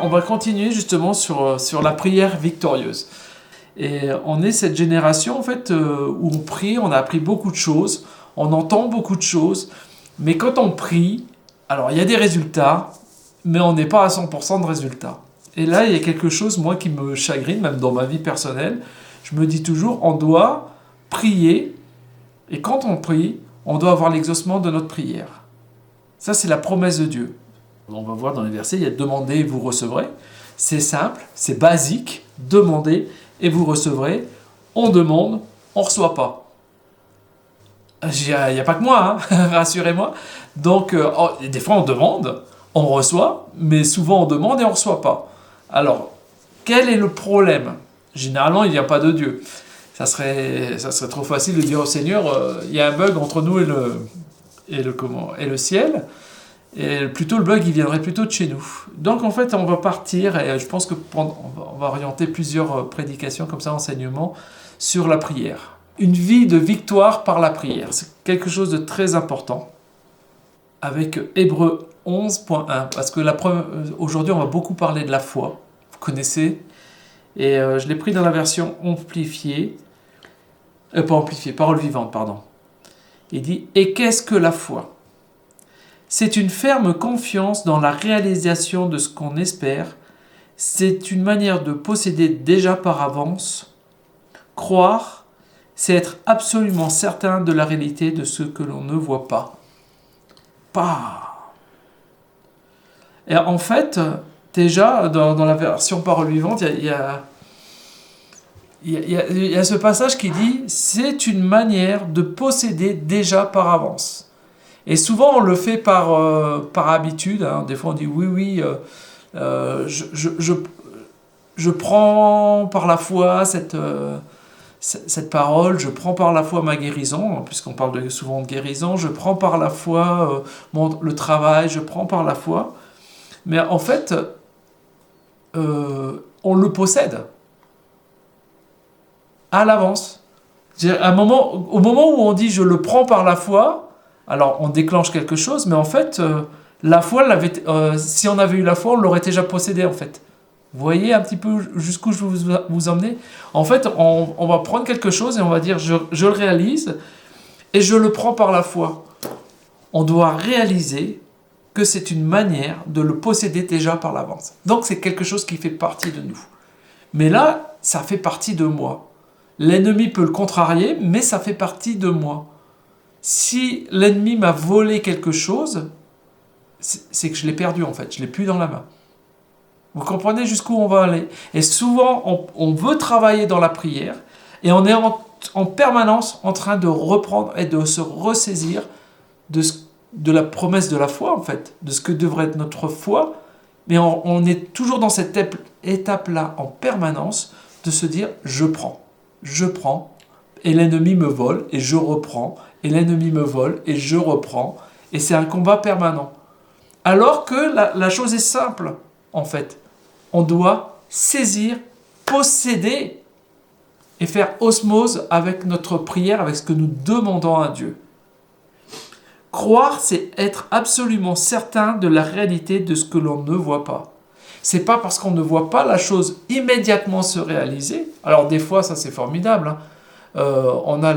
On va continuer justement sur la prière victorieuse. Et on est cette génération en fait où on prie, on a appris beaucoup de choses, on entend beaucoup de choses, mais quand on prie, alors il y a des résultats, mais on n'est pas à 100% de résultats. Et là, il y a quelque chose, moi, qui me chagrine, même dans ma vie personnelle. Je me dis toujours, on doit prier, et quand on prie, on doit avoir l'exaucement de notre prière. Ça, c'est la promesse de Dieu. On va voir dans les versets, il y a demandez et vous recevrez. C'est simple, c'est basique, demandez et vous recevrez. On demande, on ne reçoit pas. Il n'y a pas que moi, hein, rassurez-moi. Donc, des fois on demande, on reçoit, mais souvent on demande et on ne reçoit pas. Alors, quel est le problème? Généralement, il n'y a pas de Dieu. Ça serait trop facile de dire au Seigneur, il y a un bug entre nous et le ciel. Et plutôt le bug, il viendrait plutôt de chez nous. Donc en fait, on va partir, et je pense qu'on va orienter plusieurs prédications comme ça, enseignements, sur la prière. Une vie de victoire par la prière, c'est quelque chose de très important. Avec Hébreux 11.1, parce que aujourd'hui, on va beaucoup parler de la foi, vous connaissez, et je l'ai pris dans la version amplifiée, pas amplifiée, parole vivante, pardon. Il dit, et qu'est-ce que la foi ? C'est une ferme confiance dans la réalisation de ce qu'on espère. C'est une manière de posséder déjà par avance. Croire, c'est être absolument certain de la réalité de ce que l'on ne voit pas. Et en fait, déjà, dans la version parole vivante, il y a ce passage qui dit « C'est une manière de posséder déjà par avance ». Et souvent, on le fait par habitude. Hein. Des fois, on dit oui, je prends par la foi cette parole, je prends par la foi ma guérison, puisqu'on parle souvent de guérison, je prends par la foi le travail, je prends par la foi. Mais en fait, on le possède à l'avance. Au moment où on dit je le prends par la foi, alors on déclenche quelque chose, mais en fait, la foi, si on avait eu la foi, on l'aurait déjà possédé en fait. Vous voyez un petit peu jusqu'où je veux vous emmener? En fait, on va prendre quelque chose et on va dire je le réalise et je le prends par la foi. On doit réaliser que c'est une manière de le posséder déjà par l'avance. Donc c'est quelque chose qui fait partie de nous. Mais là, ça fait partie de moi. L'ennemi peut le contrarier, mais ça fait partie de moi. Si l'ennemi m'a volé quelque chose, c'est que je l'ai perdu en fait, je ne l'ai plus dans la main. Vous comprenez jusqu'où on va aller? Et souvent, on veut travailler dans la prière et on est en permanence en train de reprendre et de se ressaisir de la promesse de la foi en fait, de ce que devrait être notre foi. Mais on est toujours dans cette étape-là en permanence de se dire je prends, et l'ennemi me vole et je reprends, et l'ennemi me vole et je reprends, et c'est un combat permanent. Alors que la chose est simple, en fait. On doit saisir, posséder et faire osmose avec notre prière, avec ce que nous demandons à Dieu. Croire, c'est être absolument certain de la réalité de ce que l'on ne voit pas. C'est pas parce qu'on ne voit pas la chose immédiatement se réaliser. Alors des fois, ça c'est formidable. Hein. On a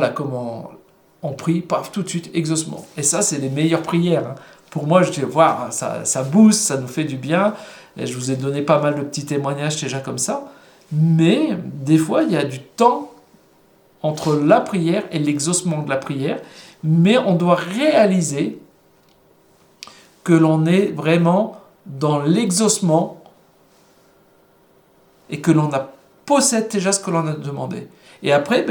on prie, paf, tout de suite, exaucement. Et ça, c'est les meilleures prières. Hein. Pour moi, je dis, voir, ça booste, ça nous fait du bien. Et je vous ai donné pas mal de petits témoignages déjà comme ça. Mais des fois, il y a du temps entre la prière et l'exaucement de la prière. Mais on doit réaliser que l'on est vraiment dans l'exaucement et que l'on possède déjà ce que l'on a demandé. Et après,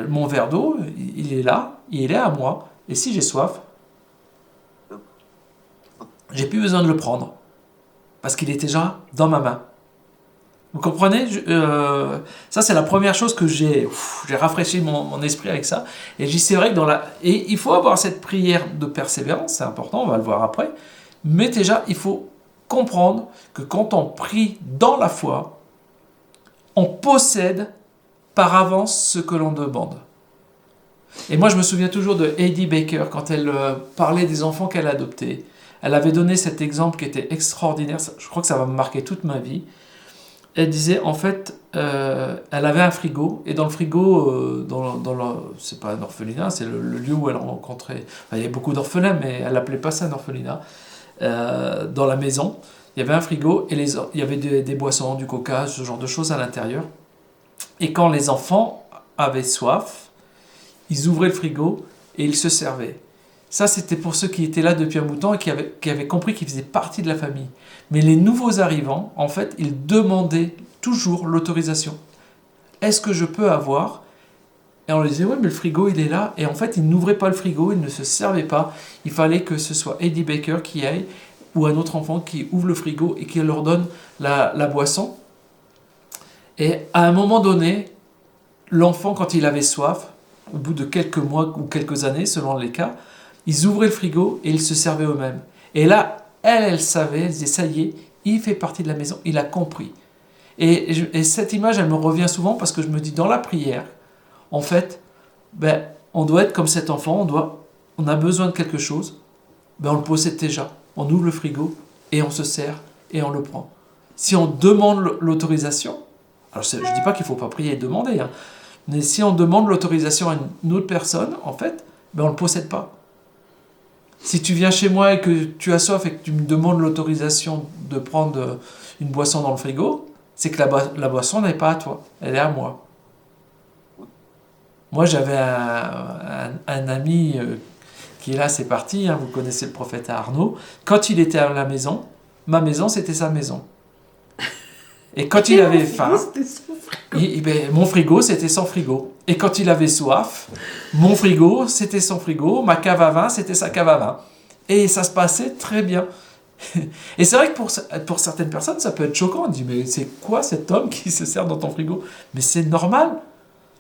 mon verre d'eau, il est là, il est à moi. Et si j'ai soif, j'ai plus besoin de le prendre. Parce qu'il est déjà dans ma main. Vous comprenez? Ça, c'est la première chose que j'ai rafraîchi mon esprit avec ça. Et je dis, c'est vrai que et il faut avoir cette prière de persévérance, c'est important, on va le voir après. Mais déjà, il faut comprendre que quand on prie dans la foi, on possède par avance ce que l'on demande. Et moi, je me souviens toujours de Heidi Baker, quand elle parlait des enfants qu'elle adoptait. Elle avait donné cet exemple qui était extraordinaire, je crois que ça va me marquer toute ma vie. Elle disait, en fait, elle avait un frigo, et dans le frigo, c'est pas un orphelinat, c'est le lieu où elle rencontrait... Enfin, il y avait beaucoup d'orphelins, mais elle n'appelait pas ça un orphelinat. Dans la maison, il y avait un frigo, et il y avait des boissons, du coca, ce genre de choses à l'intérieur. Et quand les enfants avaient soif, ils ouvraient le frigo, et ils se servaient. Ça, c'était pour ceux qui étaient là depuis un bout de temps et qui avaient compris qu'ils faisaient partie de la famille. Mais les nouveaux arrivants, en fait, ils demandaient toujours l'autorisation. Est-ce que je peux avoir? Et on leur disait, ouais, mais le frigo, il est là. Et en fait, ils n'ouvraient pas le frigo, ils ne se servaient pas. Il fallait que ce soit Heidi Baker qui aille, ou un autre enfant qui ouvre le frigo et qui leur donne la boisson. Et à un moment donné, l'enfant, quand il avait soif, au bout de quelques mois ou quelques années, selon les cas, ils ouvraient le frigo et ils se servaient eux-mêmes. Et là, elle savait, elle disait, ça y est, il fait partie de la maison, il a compris. Et cette image, elle me revient souvent parce que je me dis, dans la prière, en fait, on doit être comme cet enfant, on a besoin de quelque chose, on le possède déjà. On ouvre le frigo et on se sert et on le prend. Si on demande l'autorisation, alors je ne dis pas qu'il ne faut pas prier et demander, hein, mais si on demande l'autorisation à une autre personne, en fait, on ne le possède pas. Si tu viens chez moi et que tu as soif et que tu me demandes l'autorisation de prendre une boisson dans le frigo, c'est que la boisson n'est pas à toi, elle est à moi. Moi, j'avais un ami qui est là, c'est parti, hein, vous connaissez le prophète Arnaud. Quand il était à la maison, ma maison, c'était sa maison. Et quand il avait faim, mon frigo, c'était son frigo. Et quand il avait soif, mon frigo, c'était son frigo. Ma cave à vin, c'était sa cave à vin. Et ça se passait très bien. Et c'est vrai que pour certaines personnes, ça peut être choquant. On dit, mais c'est quoi cet homme qui se sert dans ton frigo? Mais c'est normal.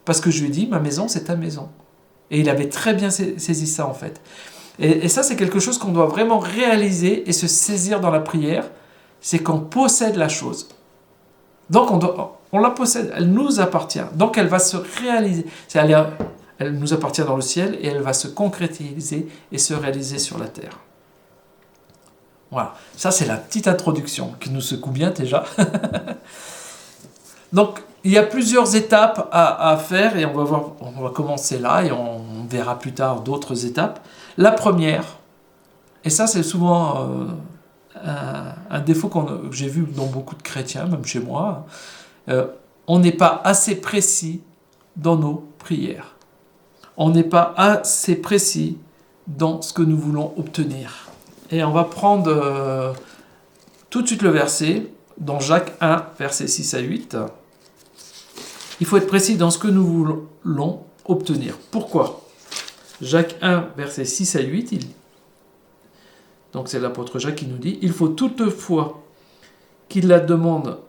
Parce que je lui ai dit, ma maison, c'est ta maison. Et il avait très bien saisi ça, en fait. Et ça, c'est quelque chose qu'on doit vraiment réaliser et se saisir dans la prière. C'est qu'on possède la chose. Donc, on la possède, elle nous appartient. Donc, elle va se réaliser. Elle nous appartient dans le ciel et elle va se concrétiser et se réaliser sur la terre. Voilà. Ça, c'est la petite introduction qui nous secoue bien déjà. Donc, il y a plusieurs étapes à faire et on va commencer là et on verra plus tard d'autres étapes. La première, et ça, c'est souvent... un défaut que j'ai vu dans beaucoup de chrétiens, même chez moi, on n'est pas assez précis dans nos prières. On n'est pas assez précis dans ce que nous voulons obtenir. Et on va prendre tout de suite le verset, dans Jacques 1, versets 6 à 8. Il faut être précis dans ce que nous voulons obtenir. Pourquoi? Jacques 1, versets 6 à 8, donc c'est l'apôtre Jacques qui nous dit, il faut toutefois qu'il la demande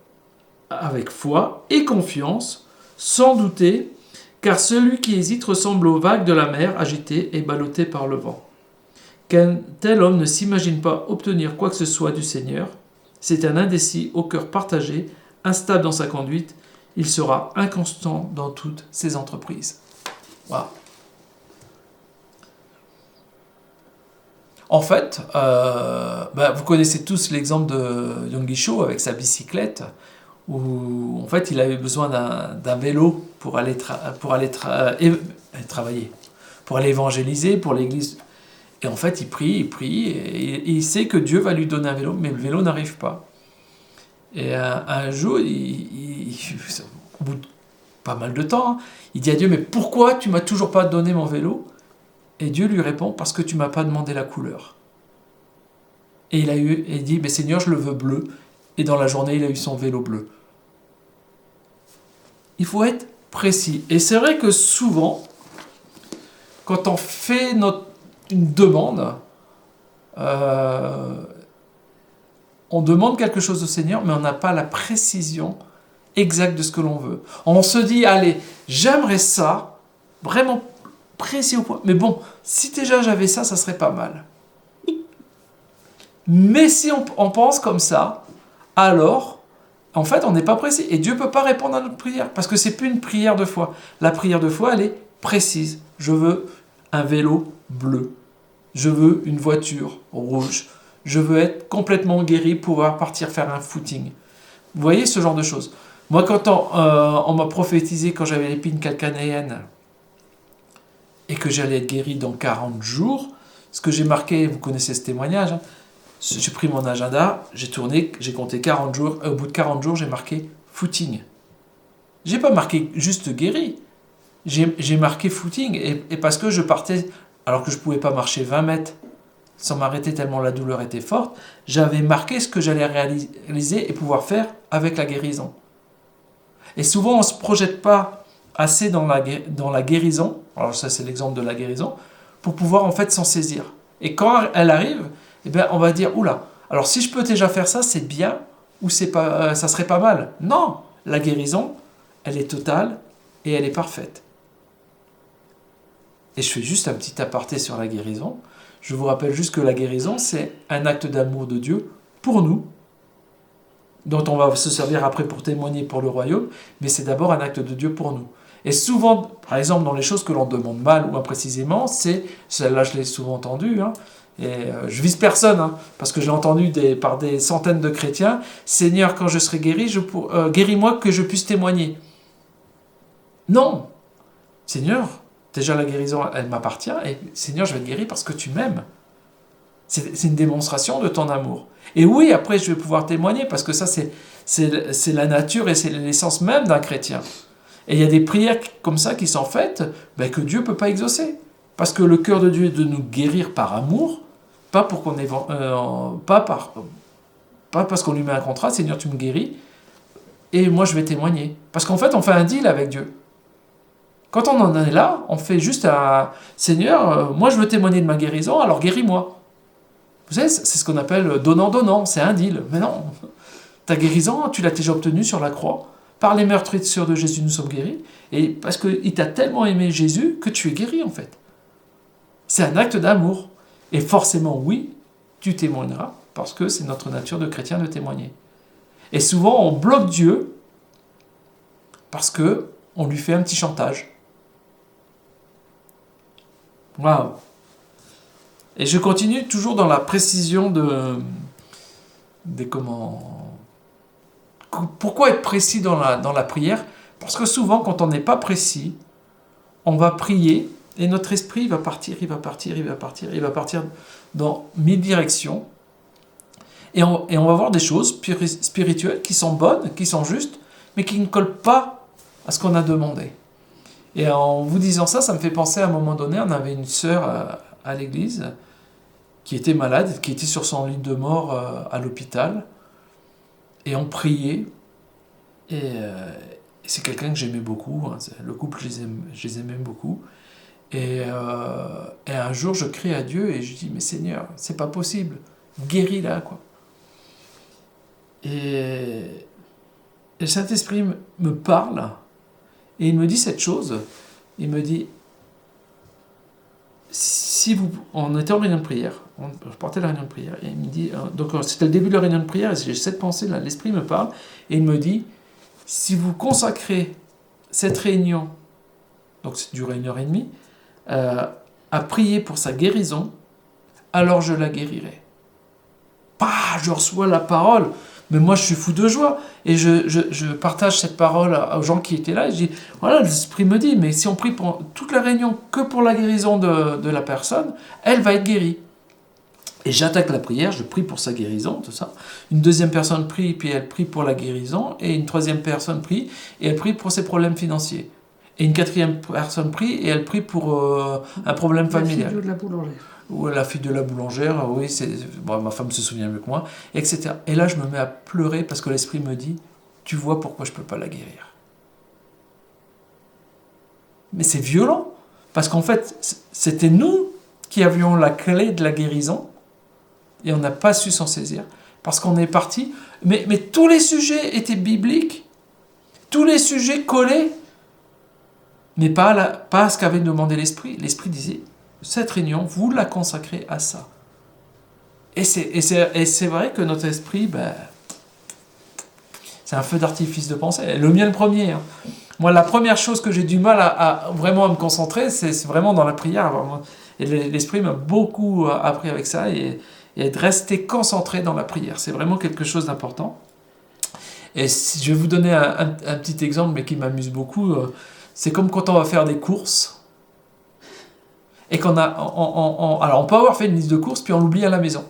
avec foi et confiance, sans douter, car celui qui hésite ressemble aux vagues de la mer agitées et ballottées par le vent. Qu'un tel homme ne s'imagine pas obtenir quoi que ce soit du Seigneur, c'est un indécis au cœur partagé, instable dans sa conduite, il sera inconstant dans toutes ses entreprises. Wow. En fait, vous connaissez tous l'exemple de Yonggi Cho avec sa bicyclette, où en fait il avait besoin d'un vélo pour aller travailler, pour aller évangéliser, pour l'église. Et en fait, il prie, et il sait que Dieu va lui donner un vélo, mais le vélo n'arrive pas. Et un jour, au bout de pas mal de temps, il dit à Dieu, mais pourquoi tu m'as toujours pas donné mon vélo? Et Dieu lui répond, parce que tu m'as pas demandé la couleur. Et il dit, mais Seigneur, je le veux bleu. Et dans la journée, il a eu son vélo bleu. Il faut être précis. Et c'est vrai que souvent, quand on fait une demande, on demande quelque chose au Seigneur, mais on n'a pas la précision exacte de ce que l'on veut. On se dit, allez, j'aimerais ça, vraiment précis au point. Mais bon, si déjà j'avais ça, ça serait pas mal. Mais si on pense comme ça, alors, en fait, on n'est pas précis. Et Dieu ne peut pas répondre à notre prière, parce que ce n'est plus une prière de foi. La prière de foi, elle est précise. Je veux un vélo bleu. Je veux une voiture rouge. Je veux être complètement guéri, pouvoir partir faire un footing. Vous voyez ce genre de choses. Moi, quand on m'a prophétisé, quand j'avais l'épine calcanéenne, et que j'allais être guéri dans 40 jours, ce que j'ai marqué, vous connaissez ce témoignage, hein, j'ai pris mon agenda, j'ai tourné, j'ai compté 40 jours, et au bout de 40 jours, j'ai marqué footing. J'ai pas marqué juste guéri, j'ai marqué footing, et parce que je partais, alors que je pouvais pas marcher 20 mètres sans m'arrêter tellement la douleur était forte, j'avais marqué ce que j'allais réaliser et pouvoir faire avec la guérison. Et souvent, on ne se projette pas assez dans la guérison, alors ça c'est l'exemple de la guérison, pour pouvoir en fait s'en saisir. Et quand elle arrive, eh bien, on va dire, oula, alors si je peux déjà faire ça, c'est bien, ou c'est pas, ça serait pas mal. Non, la guérison, elle est totale et elle est parfaite. Et je fais juste un petit aparté sur la guérison. Je vous rappelle juste que la guérison, c'est un acte d'amour de Dieu pour nous, dont on va se servir après pour témoigner pour le royaume, mais c'est d'abord un acte de Dieu pour nous. Et souvent, par exemple, dans les choses que l'on demande mal ou imprécisément, celle-là je l'ai souvent entendu, hein, et je vise personne, hein, parce que je l'ai entendu par des centaines de chrétiens, Seigneur, quand je serai guéri, guéris-moi que je puisse témoigner. Non, Seigneur, déjà la guérison, elle m'appartient, et Seigneur, je vais te guérir parce que tu m'aimes. C'est une démonstration de ton amour. Et oui, après, je vais pouvoir témoigner, parce que ça, c'est la nature et c'est l'essence même d'un chrétien. Et il y a des prières comme ça qui sont faites, que Dieu ne peut pas exaucer. Parce que le cœur de Dieu est de nous guérir par amour, pas pour qu'on pas parce qu'on lui met un contrat, Seigneur, tu me guéris, et moi je vais témoigner. Parce qu'en fait, on fait un deal avec Dieu. Quand on en est là, on fait juste un Seigneur, moi je veux témoigner de ma guérison, alors guéris-moi. Vous savez, c'est ce qu'on appelle donnant-donnant, c'est un deal. Mais non, ta guérison, tu l'as déjà obtenue sur la croix. Par les meurtrissures de Jésus, nous sommes guéris. Et parce qu'il t'a tellement aimé Jésus que tu es guéri en fait. C'est un acte d'amour. Et forcément, oui, tu témoigneras parce que c'est notre nature de chrétien de témoigner. Et souvent, on bloque Dieu parce qu'on lui fait un petit chantage. Waouh! Et je continue toujours dans la précision Pourquoi être précis dans la prière? Parce que souvent, quand on n'est pas précis, on va prier et notre esprit va partir dans 1000 directions. Et on va voir des choses spirituelles qui sont bonnes, qui sont justes, mais qui ne collent pas à ce qu'on a demandé. Et en vous disant ça, ça me fait penser à un moment donné, on avait une sœur à l'église qui était malade, qui était sur son lit de mort à l'hôpital. Et on priait. Et c'est quelqu'un que j'aimais beaucoup. Hein, le couple, je les aimais beaucoup. Et un jour, je crie à Dieu et je dis, mais Seigneur, c'est pas possible. Guéris-la, quoi. Et le Saint-Esprit me parle et il me dit cette chose. Il me dit, on était en réunion de prière, je portais la réunion de prière, et il me dit, donc c'était le début de la réunion de prière, et j'ai cette pensée là, l'Esprit me parle, et il me dit, si vous consacrez cette réunion, donc c'est dure 1h30, à prier pour sa guérison, alors je la guérirai. Je reçois la parole, mais moi je suis fou de joie, et je partage cette parole aux gens qui étaient là, et je dis, voilà, l'Esprit me dit, mais si on prie pour toute la réunion que pour la guérison de la personne, elle va être guérie. Et j'attaque la prière, je prie pour sa guérison, tout ça. Une deuxième personne prie, puis elle prie pour la guérison, et une troisième personne prie, et elle prie pour ses problèmes financiers. Et une quatrième personne prie, et elle prie pour un problème familial. La fille de la boulangère. Ou la fille de la boulangère, oui, ma femme se souvient mieux que moi, etc. Et là, je me mets à pleurer parce que l'Esprit me dit, tu vois pourquoi je ne peux pas la guérir. Mais c'est violent, parce qu'en fait, c'était nous qui avions la clé de la guérison, et on n'a pas su s'en saisir, parce qu'on est parti, mais tous les sujets étaient bibliques, tous les sujets collés, mais pas à ce qu'avait demandé l'Esprit. L'Esprit disait, cette réunion, vous la consacrez à ça. Et c'est vrai que notre esprit, c'est un feu d'artifice de pensée. Le mien le premier. Hein. Moi, la première chose que j'ai du mal vraiment à me concentrer, c'est vraiment dans la prière. Et l'Esprit m'a beaucoup appris avec ça et de rester concentré dans la prière. C'est vraiment quelque chose d'important. Et je vais vous donner un petit exemple, mais qui m'amuse beaucoup. C'est comme quand on va faire des courses et qu'on a... alors, on peut avoir fait une liste de courses, puis on l'oublie à la maison.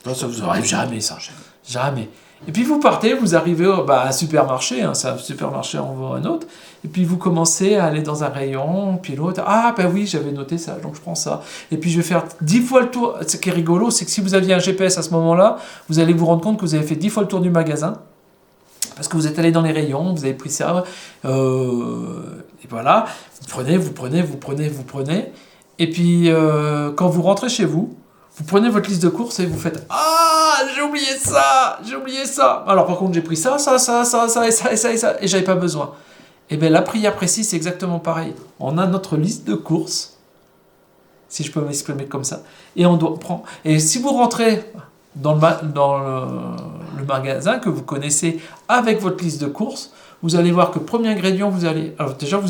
Ça vous arrive jamais, ça. Jamais. Et puis vous partez, vous arrivez à un supermarché, hein, c'est un supermarché en vaut un autre, et puis vous commencez à aller dans un rayon, puis l'autre, oui, j'avais noté ça, donc je prends ça. Et puis je vais faire 10 fois le tour. Ce qui est rigolo, c'est que si vous aviez un GPS à ce moment-là, vous allez vous rendre compte que vous avez fait 10 fois le tour du magasin, parce que vous êtes allé dans les rayons, vous avez pris ça, et voilà, vous prenez, et puis quand vous rentrez chez vous, vous prenez votre liste de courses et vous faites « Ah, j'ai oublié ça !» Alors par contre, j'ai pris ça, et j'avais pas besoin. Et bien la prière précise, c'est exactement pareil. On a notre liste de courses, si je peux m'exprimer comme ça, et on doit prendre. Et si vous rentrez dans le magasin que vous connaissez avec votre liste de courses, vous allez voir que premier ingrédient, alors déjà,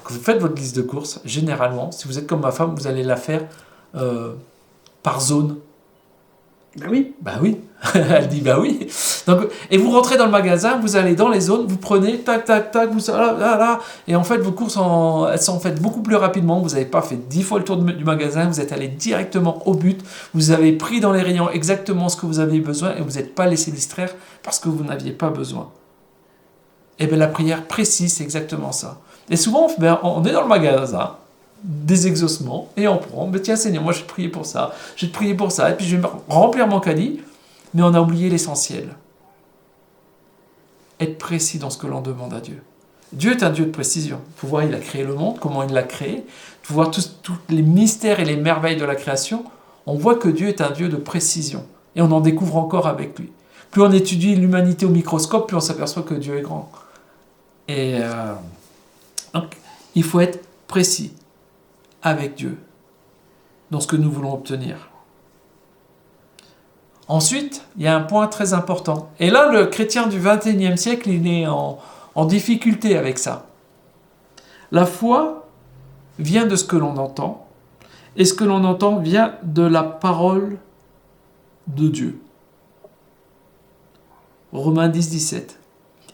quand vous faites votre liste de courses, généralement, si vous êtes comme ma femme, vous allez la faire par zone. Bah oui. Bah oui. Elle dit bah oui. Donc, et vous rentrez dans le magasin, vous allez dans les zones, vous prenez, tac, là. Et en fait, vos courses, elles sont faites beaucoup plus rapidement. Vous n'avez pas fait 10 fois le tour du magasin, vous êtes allé directement au but. Vous avez pris dans les rayons exactement ce que vous avez besoin et vous n'êtes pas laissé distraire parce que vous n'aviez pas besoin. Et bien la prière précise, c'est exactement ça. Et souvent, on est dans le magasin, des exaucements, et on prend, mais tiens Seigneur, moi je vais te prier pour ça, et puis je vais remplir mon caddie, mais on a oublié l'essentiel. Être précis dans ce que l'on demande à Dieu. Dieu est un Dieu de précision. Il faut voir, il a créé le monde, comment il l'a créé. Il faut voir tous les mystères et les merveilles de la création. On voit que Dieu est un Dieu de précision, et on en découvre encore avec lui. Plus on étudie l'humanité au microscope, plus on s'aperçoit que Dieu est grand. Et donc, il faut être précis avec Dieu dans ce que nous voulons obtenir. Ensuite, il y a un point très important. Et là, le chrétien du XXIe siècle, il est en difficulté avec ça. La foi vient de ce que l'on entend, et ce que l'on entend vient de la parole de Dieu. Romains 10, 17.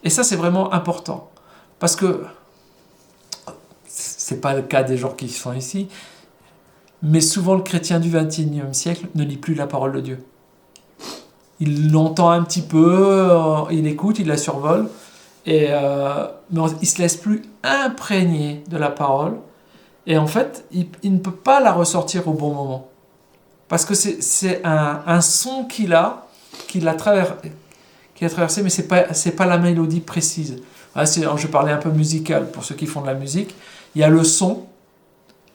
Et ça, c'est vraiment important. Parce que c'est pas le cas des gens qui sont ici, mais souvent le chrétien du XXIe siècle ne lit plus la parole de Dieu. Il l'entend un petit peu, il écoute, il la survole, mais il ne se laisse plus imprégner de la parole, et en fait, il ne peut pas la ressortir au bon moment. Parce que c'est un son qu'il a traversé, mais c'est pas la mélodie précise. Je parlais un peu musical pour ceux qui font de la musique. Il y a le son,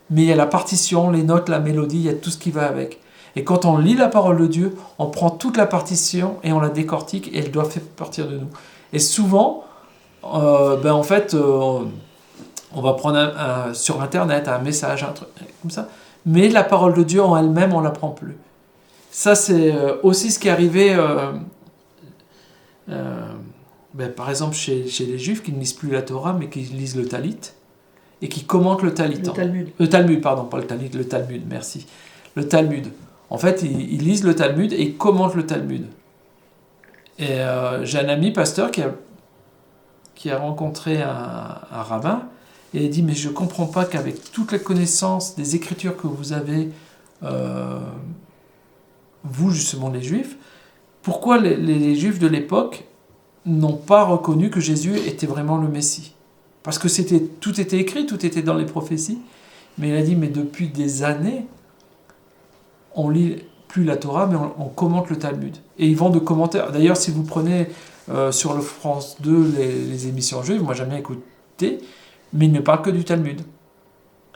mais il y a la partition, les notes, la mélodie, il y a tout ce qui va avec. Et quand on lit la parole de Dieu, on prend toute la partition et on la décortique et elle doit faire partir de nous. Et souvent, en fait, on va prendre sur Internet un message, un truc comme ça, mais la parole de Dieu en elle-même, on ne la prend plus. Ça, c'est aussi ce qui est arrivé, par exemple, chez les Juifs qui ne lisent plus la Torah, mais qui lisent le Talit, et qui commentent le Talit. Le Talmud. Le Talmud, pardon, pas le Talit, le Talmud, merci. Le Talmud. En fait, ils lisent le Talmud et ils commentent le Talmud. Et j'ai un ami pasteur qui a rencontré un rabbin, et il dit, mais je ne comprends pas qu'avec toute la connaissance des Écritures que vous avez, vous justement les Juifs, pourquoi les Juifs de l'époque n'ont pas reconnu que Jésus était vraiment le Messie? Parce que tout était écrit, tout était dans les prophéties. Mais il a dit, mais depuis des années, on lit plus la Torah, mais on commente le Talmud. Et ils vendent de commentaires. D'ailleurs, si vous prenez sur le France 2 les émissions juives, moi j'aime bien écouter, mais ils ne parlent que du Talmud.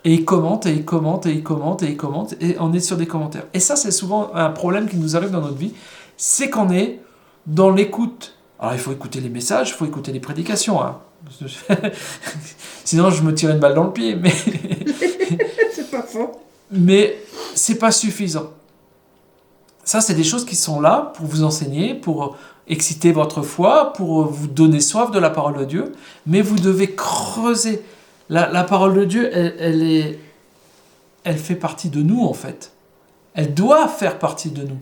Et ils commentent, et ils commentent, et ils commentent, et ils commentent, et on est sur des commentaires. Et ça, c'est souvent un problème qui nous arrive dans notre vie, c'est qu'on est dans l'écoute. Alors, il faut écouter les messages, il faut écouter les prédications, hein. Sinon, je me tire une balle dans le pied, mais... C'est pas faux. Mais c'est pas suffisant. Ça, c'est des choses qui sont là pour vous enseigner, pour exciter votre foi, pour vous donner soif de la parole de Dieu, mais vous devez creuser. La parole de Dieu, elle fait partie de nous en fait. Elle doit faire partie de nous.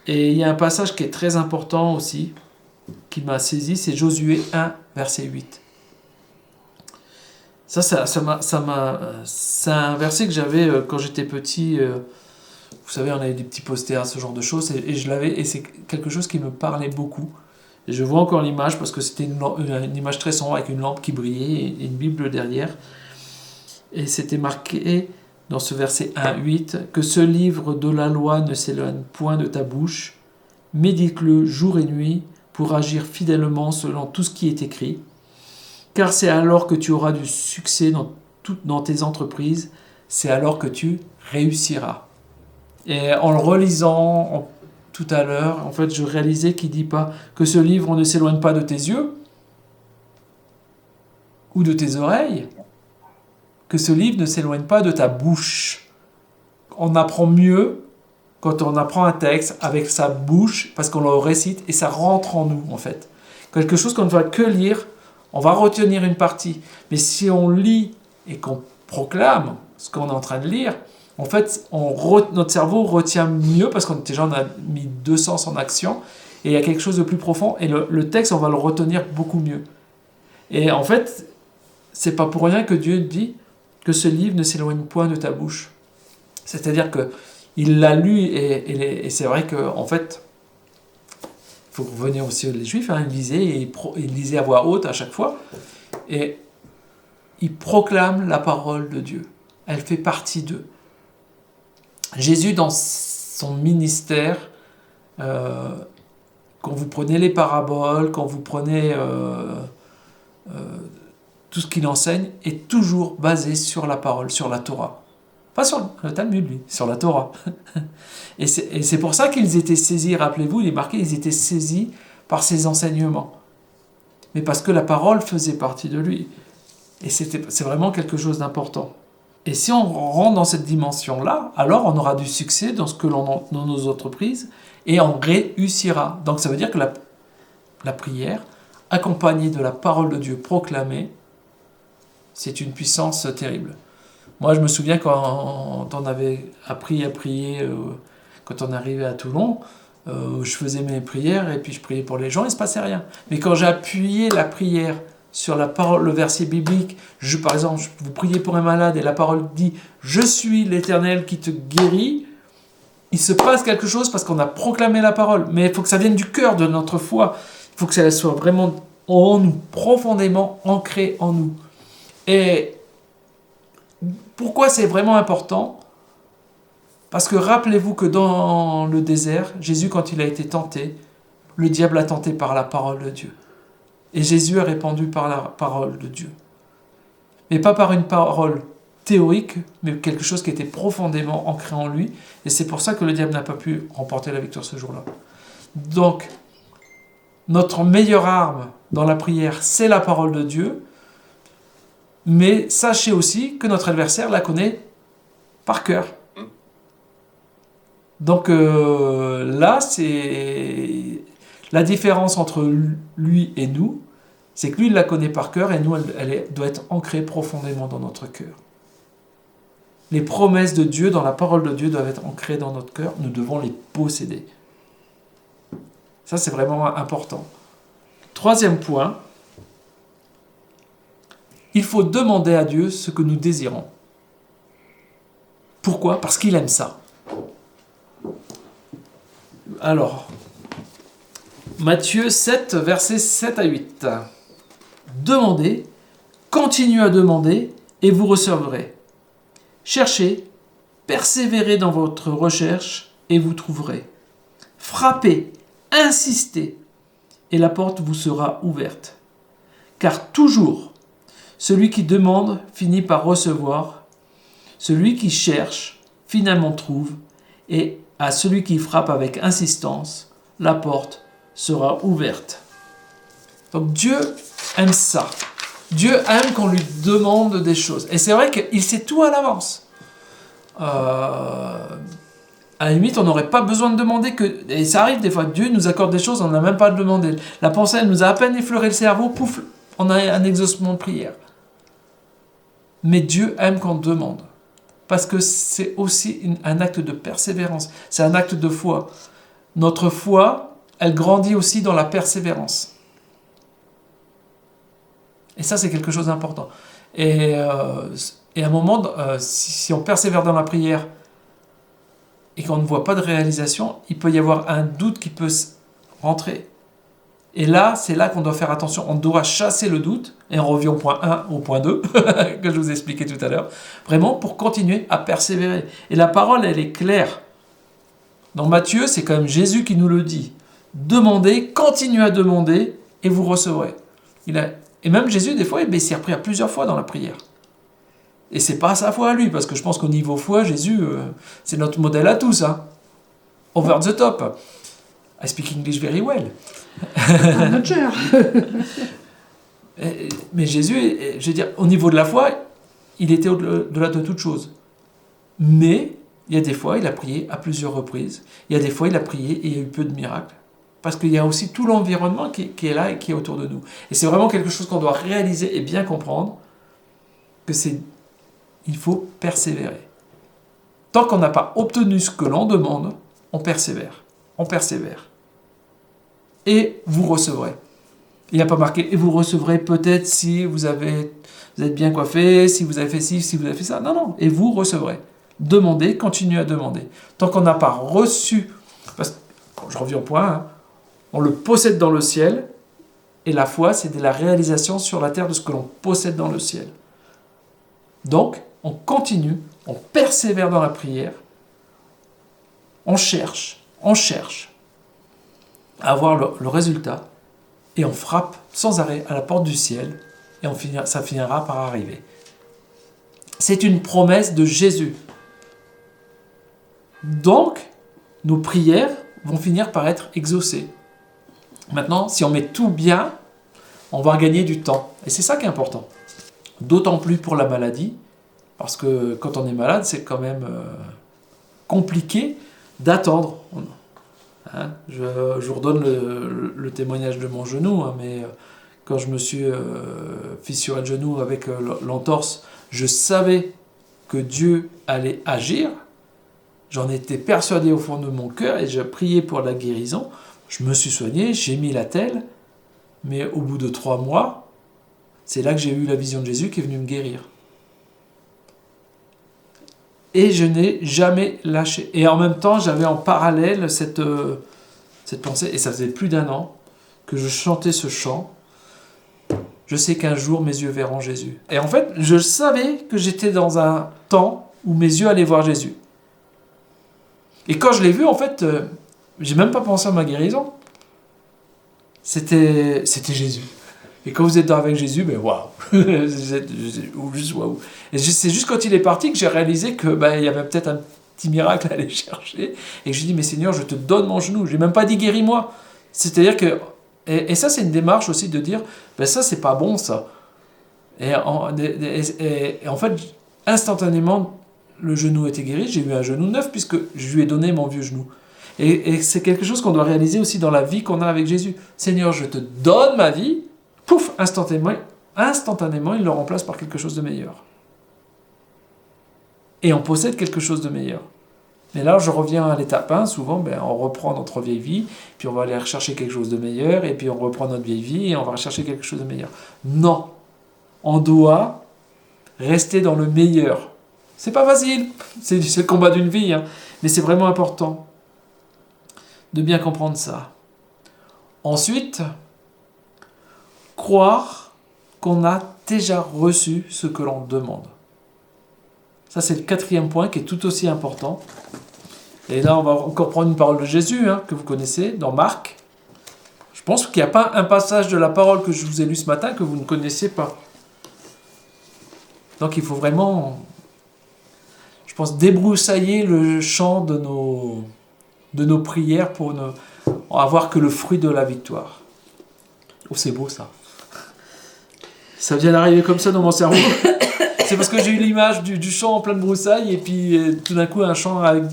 Et il y a un passage qui est très important aussi, qui m'a saisi, c'est Josué 1, verset 8. C'est un verset que j'avais quand j'étais petit. Vous savez, on avait des petits posters, ce genre de choses, et c'est quelque chose qui me parlait beaucoup. Et je vois encore l'image parce que c'était une image très sombre avec une lampe qui brillait et une Bible derrière. Et c'était marqué dans ce verset 1:8 que ce livre de la loi ne s'éloigne point de ta bouche, médite-le jour et nuit pour agir fidèlement selon tout ce qui est écrit, car c'est alors que tu auras du succès dans tes entreprises, c'est alors que tu réussiras. Et en le relisant tout à l'heure, en fait, je réalisais qu'il ne dit pas que ce livre ne s'éloigne pas de tes yeux ou de tes oreilles, que ce livre ne s'éloigne pas de ta bouche. On apprend mieux quand on apprend un texte avec sa bouche, parce qu'on le récite et ça rentre en nous, en fait. Quelque chose qu'on ne va que lire, on va retenir une partie. Mais si on lit et qu'on proclame ce qu'on est en train de lire, en fait, notre cerveau retient mieux parce qu'on déjà on a mis deux sens en action et il y a quelque chose de plus profond et le texte, on va le retenir beaucoup mieux. Et en fait, c'est pas pour rien que Dieu dit que ce livre ne s'éloigne point de ta bouche. C'est-à-dire que il l'a lu et c'est vrai que en fait, il faut revenir aussi les Juifs, hein, ils lisaient à voix haute à chaque fois et ils proclament la parole de Dieu. Elle fait partie d'eux. Jésus, dans son ministère, quand vous prenez les paraboles, quand vous prenez tout ce qu'il enseigne, est toujours basé sur la parole, sur la Torah. Pas sur le Talmud, lui, sur la Torah. Et c'est pour ça qu'ils étaient saisis, rappelez-vous, il est marqué, ils étaient saisis par ses enseignements. Mais parce que la parole faisait partie de lui. Et c'est vraiment quelque chose d'important. Et si on rentre dans cette dimension-là, alors on aura du succès dans dans nos entreprises et on réussira. Donc ça veut dire que la prière, accompagnée de la parole de Dieu proclamée, c'est une puissance terrible. Moi, je me souviens quand on avait appris à prier, quand on arrivait à Toulon, je faisais mes prières et puis je priais pour les gens, il ne se passait rien. Mais quand j'ai appuyé la prière sur la parole, le verset biblique, par exemple, vous priez pour un malade et la parole dit « Je suis l'Éternel qui te guérit », il se passe quelque chose parce qu'on a proclamé la parole. Mais il faut que ça vienne du cœur de notre foi. Il faut que ça soit vraiment en nous, profondément ancré en nous. Et pourquoi c'est vraiment important ? Parce que rappelez-vous que dans le désert, Jésus, quand il a été tenté, le diable l'a tenté par la parole de Dieu. Et Jésus a répondu par la parole de Dieu. Mais pas par une parole théorique, mais quelque chose qui était profondément ancré en lui. Et c'est pour ça que le diable n'a pas pu remporter la victoire ce jour-là. Donc, notre meilleure arme dans la prière, c'est la parole de Dieu. Mais sachez aussi que notre adversaire la connaît par cœur. Donc là, c'est la différence entre lui et nous, c'est que lui, il la connaît par cœur et nous, elle doit être ancrée profondément dans notre cœur. Les promesses de Dieu, dans la parole de Dieu, doivent être ancrées dans notre cœur. Nous devons les posséder. Ça, c'est vraiment important. Troisième point, il faut demander à Dieu ce que nous désirons. Pourquoi ? Parce qu'il aime ça. Alors, Matthieu 7, versets 7 à 8. Demandez, continuez à demander, et vous recevrez. Cherchez, persévérez dans votre recherche, et vous trouverez. Frappez, insistez, et la porte vous sera ouverte. Car toujours, celui qui demande finit par recevoir, celui qui cherche finalement trouve, et à celui qui frappe avec insistance, la porte sera ouverte. Donc Dieu aime ça. Dieu aime qu'on lui demande des choses. Et c'est vrai qu'il sait tout à l'avance. À la limite, on n'aurait pas besoin de demander que... Et ça arrive des fois, Dieu nous accorde des choses, on n'a même pas à le demander. La pensée, elle nous a à peine effleuré le cerveau, pouf, on a un exaucement de prière. Mais Dieu aime quand on demande. Parce que c'est aussi un acte de persévérance. C'est un acte de foi. Notre foi, elle grandit aussi dans la persévérance. Et ça, c'est quelque chose d'important. Et à un moment, si on persévère dans la prière et qu'on ne voit pas de réalisation, il peut y avoir un doute qui peut rentrer. Et là, c'est là qu'on doit faire attention. On doit chasser le doute, et on revient au point 1, au point 2, que je vous ai expliqué tout à l'heure, vraiment pour continuer à persévérer. Et la parole, elle est claire. Dans Matthieu, c'est quand même Jésus qui nous le dit. Demandez, continuez à demander, et vous recevrez. Et même Jésus, des fois, il s'est repris à plusieurs fois dans la prière. Et c'est pas sa foi à lui, parce que je pense qu'au niveau foi, Jésus, c'est notre modèle à tous. Hein. Over the top. I speak English very well. I'm not sure. Mais Jésus, je veux dire, au niveau de la foi, il était au-delà de toute chose. Mais, il y a des fois, il a prié à plusieurs reprises. Il y a des fois, il a prié et il y a eu peu de miracles. Parce qu'il y a aussi tout l'environnement qui est là et qui est autour de nous. Et c'est vraiment quelque chose qu'on doit réaliser et bien comprendre, que il faut persévérer. Tant qu'on n'a pas obtenu ce que l'on demande, on persévère. On persévère. Et vous recevrez. Il n'y a pas marqué « et vous recevrez peut-être si vous êtes bien coiffé, si vous avez fait ci, si vous avez fait ça ». Non, non, et vous recevrez. Demandez, continuez à demander. Tant qu'on n'a pas reçu, parce que, je reviens au point, hein, on le possède dans le ciel, et la foi, c'est de la réalisation sur la terre de ce que l'on possède dans le ciel. Donc, on continue, on persévère dans la prière, on cherche à avoir le résultat, et on frappe sans arrêt à la porte du ciel, et ça finira par arriver. C'est une promesse de Jésus. Donc, nos prières vont finir par être exaucées. Maintenant, si on met tout bien, on va gagner du temps. Et c'est ça qui est important. D'autant plus pour la maladie, parce que quand on est malade, c'est quand même compliqué d'attendre. Hein, je vous redonne le témoignage de mon genou, hein, mais quand je me suis fissuré le genou avec l'entorse, je savais que Dieu allait agir. J'en étais persuadé au fond de mon cœur et j'ai prié pour la guérison. Je me suis soigné, j'ai mis la telle, mais au bout de 3 mois, c'est là que j'ai eu la vision de Jésus qui est venu me guérir. Et je n'ai jamais lâché. Et en même temps, j'avais en parallèle cette pensée, et ça faisait plus d'1 an que je chantais ce chant. Je sais qu'un jour, mes yeux verront Jésus. Et en fait, je savais que j'étais dans un temps où mes yeux allaient voir Jésus. Et quand je l'ai vu, en fait, j'ai même pas pensé à ma guérison. C'était Jésus. Et quand vous êtes avec Jésus, ben waouh, juste waouh. Et c'est juste quand il est parti que j'ai réalisé que il y avait peut-être un petit miracle à aller chercher. Et que j'ai dit, mais Seigneur, je te donne mon genou. J'ai même pas dit guéris-moi. C'est-à-dire que et ça c'est une démarche aussi de dire, ça c'est pas bon ça. Et en fait, instantanément, le genou était guéri. J'ai eu un genou neuf puisque je lui ai donné mon vieux genou. Et c'est quelque chose qu'on doit réaliser aussi dans la vie qu'on a avec Jésus. Seigneur, je te donne ma vie. Pouf, instantanément, il le remplace par quelque chose de meilleur. Et on possède quelque chose de meilleur. Mais là, je reviens à l'étape 1, souvent, on reprend notre vieille vie, puis on va aller rechercher quelque chose de meilleur, et puis on reprend notre vieille vie, et on va rechercher quelque chose de meilleur. Non, on doit rester dans le meilleur. C'est pas facile, c'est le combat d'une vie, hein, mais c'est vraiment important de bien comprendre ça. Ensuite, croire qu'on a déjà reçu ce que l'on demande. Ça, c'est le 4e point qui est tout aussi important. Et là, on va encore prendre une parole de Jésus, que vous connaissez, dans Marc. Je pense qu'il n'y a pas un passage de la parole que je vous ai lu ce matin que vous ne connaissez pas. Donc, il faut vraiment, je pense, débroussailler le champ de nos prières pour ne avoir que le fruit de la victoire. Oh, c'est beau ça. Ça vient d'arriver comme ça dans mon cerveau. C'est parce que j'ai eu l'image du champ en pleine broussaille et puis tout d'un coup un champ avec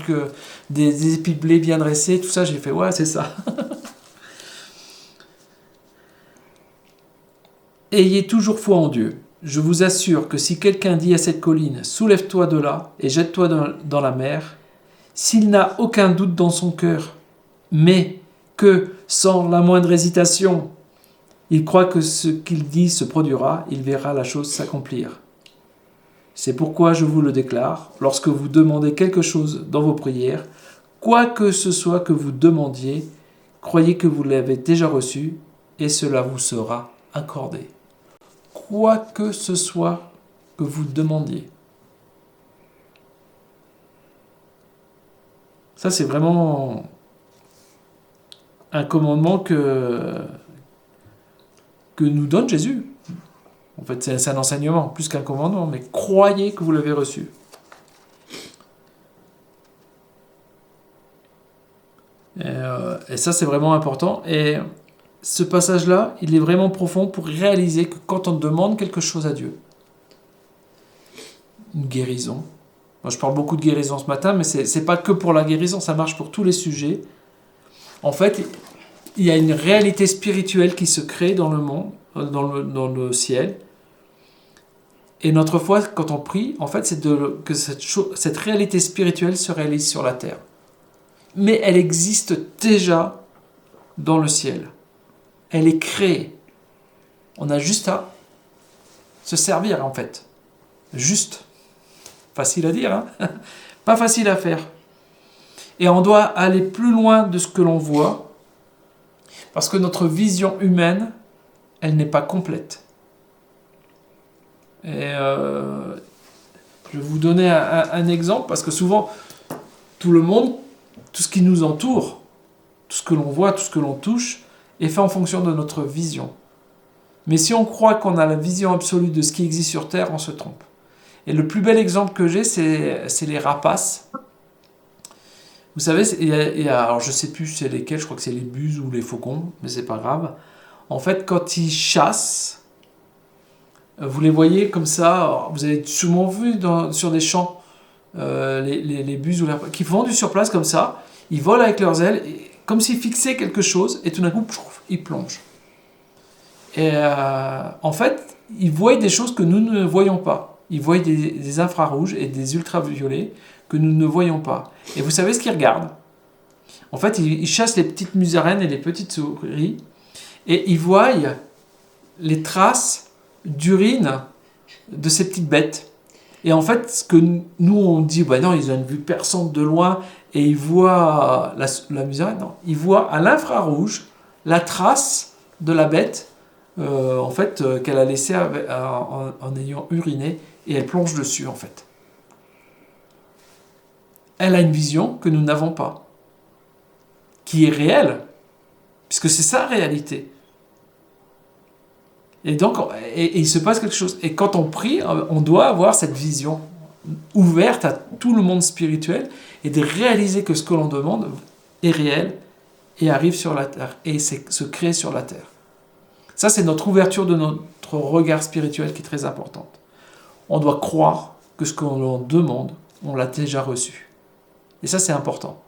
des épis de blé bien dressés, tout ça, j'ai fait ouais, c'est ça. Ayez toujours foi en Dieu. Je vous assure que si quelqu'un dit à cette colline, soulève-toi de là et jette-toi dans la mer, s'il n'a aucun doute dans son cœur, mais que, sans la moindre hésitation, il croit que ce qu'il dit se produira, il verra la chose s'accomplir. C'est pourquoi je vous le déclare, lorsque vous demandez quelque chose dans vos prières, quoi que ce soit que vous demandiez, croyez que vous l'avez déjà reçu et cela vous sera accordé. Quoi que ce soit que vous demandiez. Ça, c'est vraiment un commandement que nous donne Jésus. En fait, c'est un enseignement, plus qu'un commandement, mais croyez que vous l'avez reçu. Et ça, c'est vraiment important. Et ce passage-là, il est vraiment profond pour réaliser que quand on demande quelque chose à Dieu, une guérison, moi je parle beaucoup de guérison ce matin, mais c'est pas que pour la guérison, ça marche pour tous les sujets. En fait, il y a une réalité spirituelle qui se crée dans le monde, dans le ciel. Et notre foi, quand on prie, en fait, c'est que cette réalité spirituelle se réalise sur la terre. Mais elle existe déjà dans le ciel. Elle est créée. On a juste à se servir, en fait. Juste. Facile à dire, hein? Pas facile à faire. Et on doit aller plus loin de ce que l'on voit, parce que notre vision humaine, elle n'est pas complète. Et je vais vous donner un exemple, parce que souvent, tout le monde, tout ce qui nous entoure, tout ce que l'on voit, tout ce que l'on touche, est fait en fonction de notre vision. Mais si on croit qu'on a la vision absolue de ce qui existe sur Terre, on se trompe. Et le plus bel exemple que j'ai, c'est les rapaces. Vous savez, alors je ne sais plus c'est lesquels, je crois que c'est les buses ou les faucons, mais c'est pas grave. En fait, quand ils chassent, vous les voyez comme ça, vous avez sûrement vu sur des champs, les buses ou les rapaces, qui font du surplace comme ça, ils volent avec leurs ailes, comme s'ils fixaient quelque chose, et tout d'un coup, ils plongent. Et en fait, ils voient des choses que nous ne voyons pas. Ils voient des infrarouges et des ultraviolets que nous ne voyons pas. Et vous savez ce qu'ils regardent? En fait, ils chassent les petites musaraignes et les petites souris, et ils voient les traces d'urine de ces petites bêtes. Et en fait, ce que nous on dit, bah non, ils ont une vue perçante de loin, et ils voient la musaraigne, non. Ils voient à l'infrarouge la trace de la bête, en fait, qu'elle a laissée en ayant uriné, et elle plonge dessus, en fait. Elle a une vision que nous n'avons pas, qui est réelle, puisque c'est sa réalité. Et donc, et il se passe quelque chose. Et quand on prie, on doit avoir cette vision ouverte à tout le monde spirituel, et de réaliser que ce que l'on demande est réel, et arrive sur la terre, et se crée sur la terre. Ça, c'est notre ouverture de notre regard spirituel qui est très importante. On doit croire que ce qu'on demande, on l'a déjà reçu. Et ça, c'est important.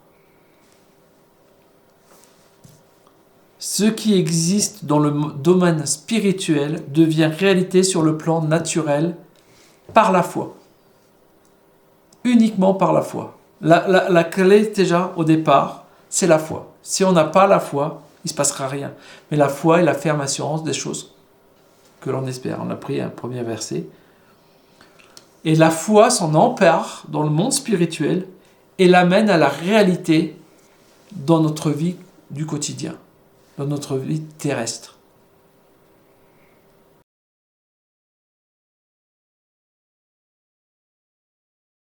Ce qui existe dans le domaine spirituel devient réalité sur le plan naturel par la foi. Uniquement par la foi. La clé, déjà, au départ, c'est la foi. Si on n'a pas la foi, il ne se passera rien. Mais la foi est la ferme assurance des choses que l'on espère. On a pris un premier verset. Et la foi s'en empare dans le monde spirituel et l'amène à la réalité dans notre vie du quotidien, dans notre vie terrestre.